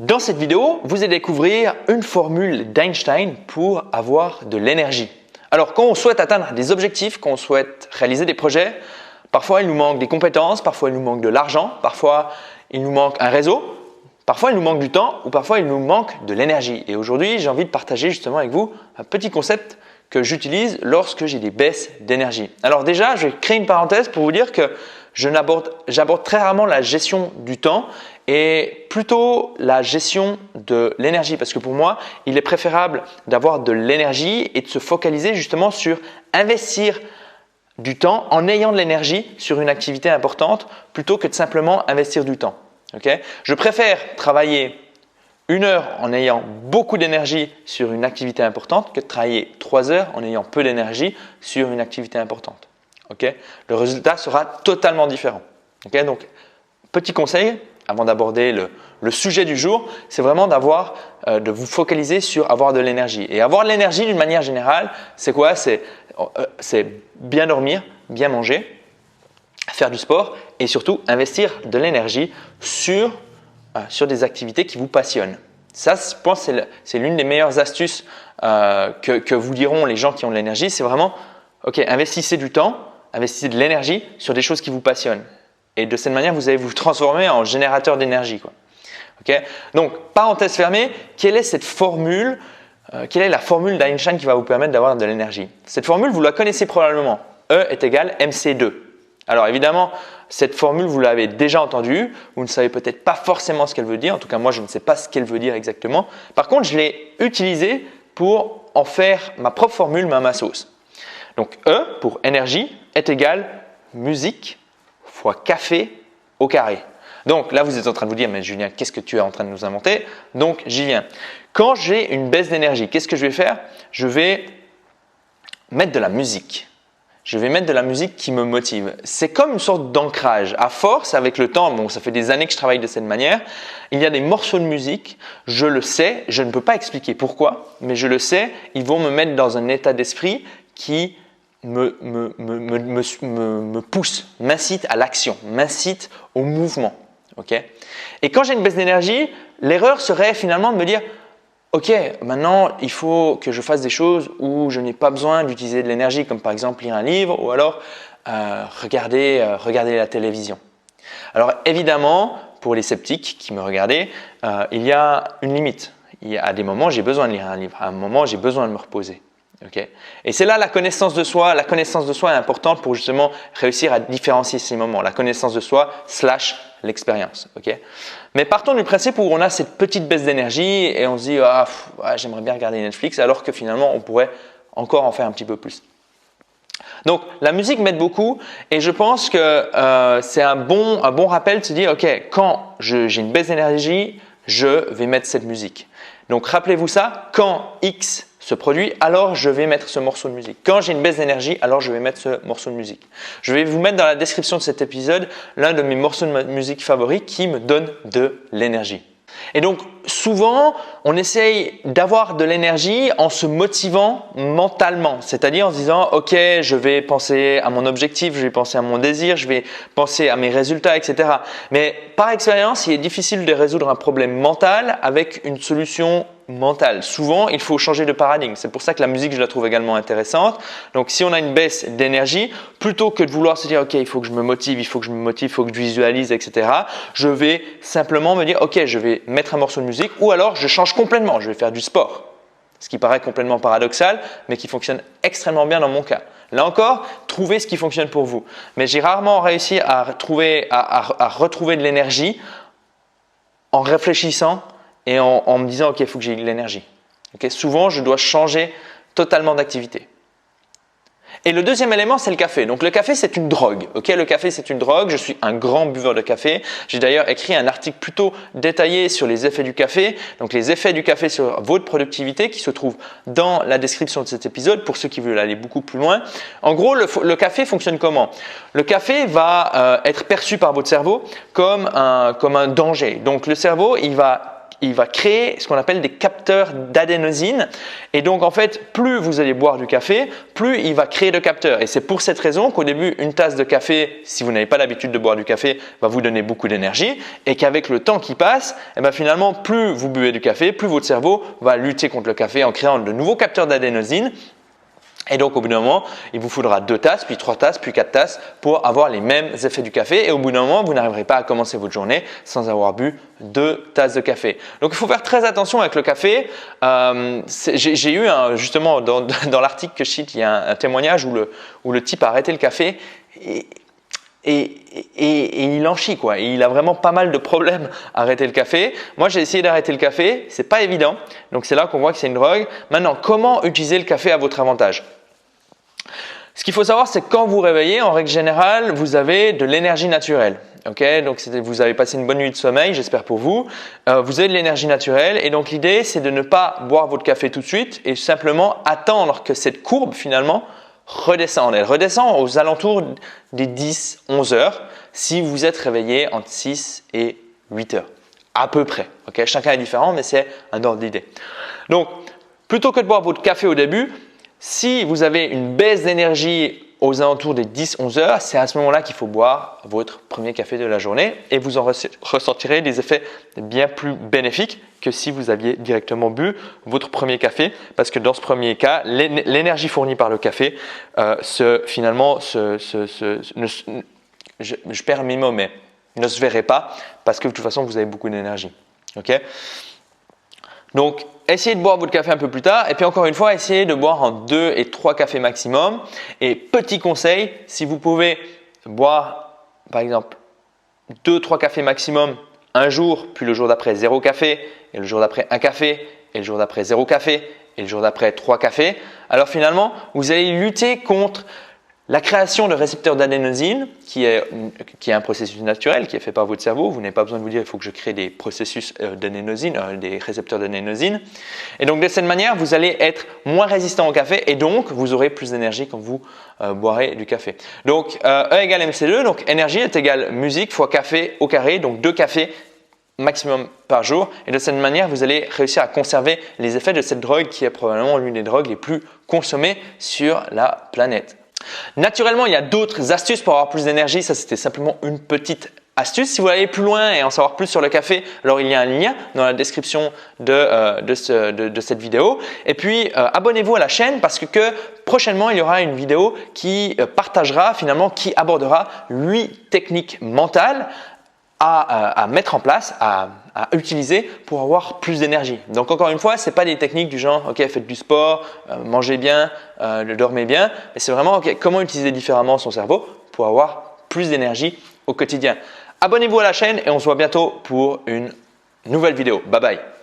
Dans cette vidéo, vous allez découvrir une formule d'Einstein pour avoir de l'énergie. Alors, quand on souhaite atteindre des objectifs, quand on souhaite réaliser des projets, parfois il nous manque des compétences, parfois il nous manque de l'argent, parfois il nous manque un réseau, parfois il nous manque du temps ou parfois il nous manque de l'énergie. Et aujourd'hui, j'ai envie de partager justement avec vous un petit concept que j'utilise lorsque j'ai des baisses d'énergie. Alors déjà, je vais créer une parenthèse pour vous dire que j'aborde très rarement la gestion du temps et plutôt la gestion de l'énergie parce que pour moi, il est préférable d'avoir de l'énergie et de se focaliser justement sur investir du temps en ayant de l'énergie sur une activité importante plutôt que de simplement investir du temps. Okay? Je préfère travailler 1 heure en ayant beaucoup d'énergie sur une activité importante que de travailler 3 heures en ayant peu d'énergie sur une activité importante. Okay? Le résultat sera totalement différent. Okay? Donc, petit conseil avant d'aborder le sujet du jour, c'est vraiment de vous focaliser sur avoir de l'énergie. Et avoir de l'énergie d'une manière générale, c'est quoi? C'est bien dormir, bien manger, faire du sport et surtout investir de l'énergie sur des activités qui vous passionnent. Ça, je pense que c'est l'une des meilleures astuces que vous diront les gens qui ont de l'énergie. C'est vraiment, investissez du temps, investissez de l'énergie sur des choses qui vous passionnent. Et de cette manière, vous allez vous transformer en générateur d'énergie. Donc, parenthèse fermée, quelle est cette formule quelle est la formule d'Einstein qui va vous permettre d'avoir de l'énergie? Cette formule, vous la connaissez probablement. E est égal mc2. Alors évidemment, cette formule, vous l'avez déjà entendue. Vous ne savez peut-être pas forcément ce qu'elle veut dire. En tout cas, moi, je ne sais pas ce qu'elle veut dire exactement. Par contre, je l'ai utilisée pour en faire ma propre formule, mais à ma sauce. Donc, E pour énergie est égal musique fois café au carré. Donc là, vous êtes en train de vous dire, mais Julien, qu'est-ce que tu es en train de nous inventer? Donc, j'y viens. Quand j'ai une baisse d'énergie, qu'est-ce que je vais faire? Je vais mettre de la musique. Je vais mettre de la musique qui me motive. C'est comme une sorte d'ancrage. À force, avec le temps, bon, ça fait des années que je travaille de cette manière, il y a des morceaux de musique, je le sais, je ne peux pas expliquer pourquoi, mais je le sais, ils vont me mettre dans un état d'esprit qui me pousse, m'incite à l'action, m'incite au mouvement. Okay? Et quand j'ai une baisse d'énergie, l'erreur serait finalement de me dire ok, maintenant il faut que je fasse des choses où je n'ai pas besoin d'utiliser de l'énergie, comme par exemple lire un livre ou alors regarder la télévision. Alors évidemment, pour les sceptiques qui me regardaient, il y a une limite. À des moments, j'ai besoin de lire un livre, à un moment, j'ai besoin de me reposer. Okay. Et c'est là la connaissance de soi. La connaissance de soi est importante pour justement réussir à différencier ces moments. La connaissance de soi / l'expérience. Okay. Mais partons du principe où on a cette petite baisse d'énergie et on se dit j'aimerais bien regarder Netflix alors que finalement on pourrait encore en faire un petit peu plus. Donc la musique m'aide beaucoup et je pense que c'est un bon rappel de se dire ok, quand j'ai une baisse d'énergie, je vais mettre cette musique. Donc rappelez-vous ça, quand X se produit, alors je vais mettre ce morceau de musique. Quand j'ai une baisse d'énergie, alors je vais mettre ce morceau de musique. Je vais vous mettre dans la description de cet épisode l'un de mes morceaux de musique favoris qui me donne de l'énergie. Et donc souvent, on essaye d'avoir de l'énergie en se motivant mentalement, c'est-à-dire en se disant ok, je vais penser à mon objectif, je vais penser à mon désir, je vais penser à mes résultats, etc. Mais par expérience, il est difficile de résoudre un problème mental avec une solution mentale. Souvent, il faut changer de paradigme. C'est pour ça que la musique, je la trouve également intéressante. Donc, si on a une baisse d'énergie, plutôt que de vouloir se dire « Ok, il faut que je me motive, il faut que je visualise, etc. » Je vais simplement me dire « Ok, je vais mettre un morceau de musique ou alors je change complètement, je vais faire du sport. » Ce qui paraît complètement paradoxal, mais qui fonctionne extrêmement bien dans mon cas. Là encore, trouvez ce qui fonctionne pour vous. Mais j'ai rarement réussi à retrouver de l'énergie en réfléchissant et en me disant « Ok, il faut que j'ai de l'énergie. » Okay? Souvent, je dois changer totalement d'activité. Et le deuxième élément, c'est le café. Donc le café, c'est une drogue. Okay? Le café, c'est une drogue. Je suis un grand buveur de café. J'ai d'ailleurs écrit un article plutôt détaillé sur les effets du café. Donc les effets du café sur votre productivité qui se trouve dans la description de cet épisode pour ceux qui veulent aller beaucoup plus loin. En gros, le café fonctionne comment? Le café va être perçu par votre cerveau comme un danger. Donc le cerveau, il va il va créer ce qu'on appelle des capteurs d'adénosine. Et donc en fait, plus vous allez boire du café, plus il va créer de capteurs. Et c'est pour cette raison qu'au début, une tasse de café, si vous n'avez pas l'habitude de boire du café, va vous donner beaucoup d'énergie. Et qu'avec le temps qui passe, eh bien, finalement, plus vous buvez du café, plus votre cerveau va lutter contre le café en créant de nouveaux capteurs d'adénosine. Et donc au bout d'un moment, il vous faudra 2 tasses, puis 3 tasses, puis 4 tasses pour avoir les mêmes effets du café. Et au bout d'un moment, vous n'arriverez pas à commencer votre journée sans avoir bu 2 tasses de café. Donc il faut faire très attention avec le café. J'ai eu justement dans l'article que je cite, il y a un témoignage où le type a arrêté le café et il en chie quoi. Il a vraiment pas mal de problèmes à arrêter le café. Moi j'ai essayé d'arrêter le café, c'est pas évident. Donc c'est là qu'on voit que c'est une drogue. Maintenant, comment utiliser le café à votre avantage? Ce qu'il faut savoir, c'est que quand vous réveillez, en règle générale, vous avez de l'énergie naturelle. Okay, donc vous avez passé une bonne nuit de sommeil, j'espère pour vous. Vous avez de l'énergie naturelle et donc l'idée c'est de ne pas boire votre café tout de suite et simplement attendre que cette courbe finalement redescende. Elle redescend aux alentours des 10-11 heures si vous êtes réveillé entre 6 et 8 heures. À peu près. Okay, chacun est différent mais c'est un ordre d'idée. Donc plutôt que de boire votre café au début, si vous avez une baisse d'énergie aux alentours des 10-11 heures, c'est à ce moment-là qu'il faut boire votre premier café de la journée et vous en ressentirez des effets bien plus bénéfiques que si vous aviez directement bu votre premier café parce que dans ce premier cas, l'énergie fournie par le café je perds mes mots mais ne se verrait pas parce que de toute façon vous avez beaucoup d'énergie. Okay? Donc, essayez de boire votre café un peu plus tard et puis encore une fois, essayez de boire en 2 et 3 cafés maximum. Et petit conseil, si vous pouvez boire par exemple 2-3 cafés maximum un jour, puis le jour d'après 0 café, et le jour d'après 1 café, et le jour d'après 0 café, et le jour d'après 3 cafés, alors finalement, vous allez lutter contre la création de récepteurs d'adénosine, qui est un processus naturel qui est fait par votre cerveau. Vous n'avez pas besoin de vous dire il faut que je crée des processus d'adénosine, des récepteurs d'adénosine. Et donc de cette manière, vous allez être moins résistant au café et donc vous aurez plus d'énergie quand vous boirez du café. Donc E égale MC2, donc énergie est égale musique fois café au carré, donc 2 cafés maximum par jour. Et de cette manière, vous allez réussir à conserver les effets de cette drogue qui est probablement l'une des drogues les plus consommées sur la planète. Naturellement, il y a d'autres astuces pour avoir plus d'énergie. Ça, c'était simplement une petite astuce. Si vous voulez aller plus loin et en savoir plus sur le café, alors il y a un lien dans la description de cette vidéo. Et puis, abonnez-vous à la chaîne parce que prochainement, il y aura une vidéo qui partagera finalement, qui abordera 8 techniques mentales à mettre en place, à utiliser pour avoir plus d'énergie. Donc encore une fois, ce n'est pas des techniques du genre ok, faites du sport, mangez bien, dormez bien, mais c'est vraiment ok, comment utiliser différemment son cerveau pour avoir plus d'énergie au quotidien. Abonnez-vous à la chaîne et on se voit bientôt pour une nouvelle vidéo. Bye bye.